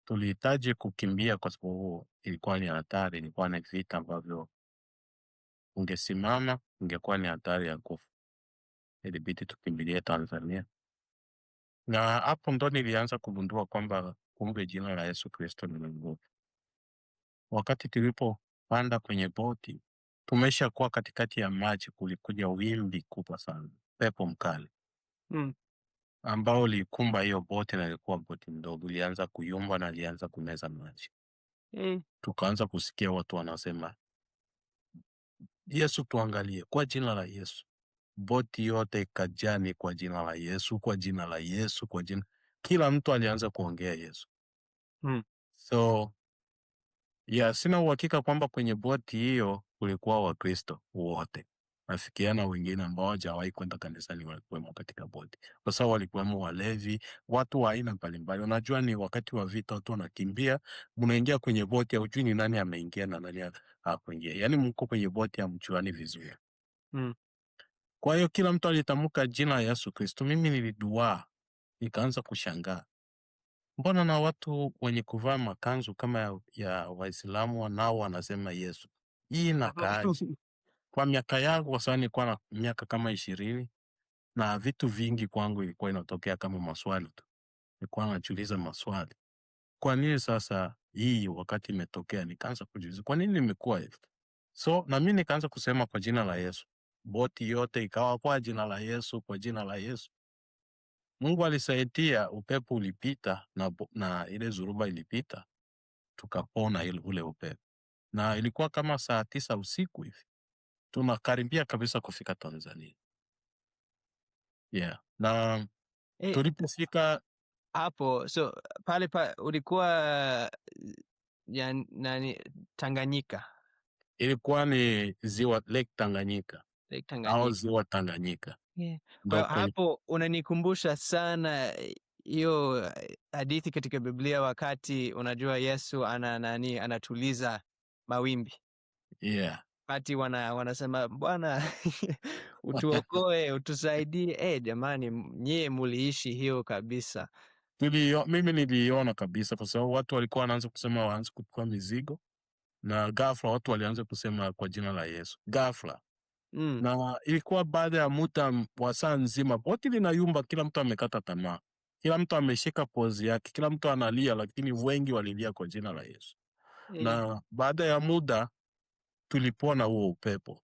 tulihitaji kukimbia kwa sababu ilikuwa ni hatari, ilikuwa ni vita ambavyo ungesimama ingekuwa ni hatari ya kufa. Ilibidi tukimbilie Tanzania, na hapo ndo nilianza kugundua kwamba kumbe jina la Yesu Kristo lina nguvu. Wakati tulipopanda kwenye boti, tumesha kuwa katikati ya maji, kulikuja wimbi kubwa sana, pepo mkali Mm. ambao ulikumba hiyo boti, na ilikuwa boti ndogo, ilianza kuyumba na ilianza kumeza maji. Tukaanza kusikia watu wanasema, Yesu tuangalie, kwa jina la Yesu. Boti yote ikajani kwa jina la Yesu, kwa jina la Yesu, kwa jina. Kila mtu alianza kuongea Yesu. Mm. So sina uhakika kwamba kwenye boti hiyo kulikuwa Wakristo wote. Nafikiana wengine ambao hawajawahi kwenda kanisani walikuwemo katika boti, kwa sababu walikuwemo walevi, watu wa aina mbalimbali. Unajua ni wakati wa vita, watu wanakimbia, mnaingia kwenye boti, haujui ni nani ameingia na nani hakuingia. Yaani mko kwenye boti hamjuani vizuri. Mm. Kwa hiyo kila mtu alitamka jina la Yesu Kristo. Mimi niliduaa, nikaanza kushangaa, mbona na watu wenye kuvaa makanzu kama ya Waislamu nao wanasema Yesu? Hii inakaaje? Kwa miaka yangu, kwa sababu nilikuwa na miaka kama 20 na vitu vingi kwangu ilikuwa inatokea kama maswali tu. Nilikuwa najiuliza maswali. Kwa nini sasa hii wakati imetokea? Nikaanza kujiuliza kwa nini nimekuwa hivi? So na mimi nikaanza kusema kwa jina la Yesu. Boti yote ikawa kwa jina la Yesu, kwa jina la Yesu. Mungu alisaidia, upepo ulipita na ile zuruba ilipita, tukapona ule upepo. Na ilikuwa kama saa 9 usiku hivi. Tunakaribia kabisa kufika Tanzania. Na tulipofika hapo, so pale ulikuwa nani, Tanganyika? Ilikuwa ni ziwa Lake Tanganyika. Lake Tanganyika. Au ziwa Tanganyika. Kwa hapo unanikumbusha sana hiyo hadithi katika Biblia, wakati unajua Yesu anatuliza mawimbi. Wakati wanasema Bwana utuokoe, utusaidie. Jamani, nyie muliishi hiyo kabisa. Mimi niliona kabisa, kwa sababu watu walikuwa wanaanza kusema waanze kuchukua mizigo, na ghafla watu walianza kusema kwa jina la Yesu. Ghafla. Na ilikuwa baada ya muda wa saa nzima, boti linayumba, kila mtu amekata tamaa. Kila mtu ameshika pozi yake, kila mtu analia, lakini wengi walilia kwa jina la Yesu. Na baada ya muda tulipona huo upepo.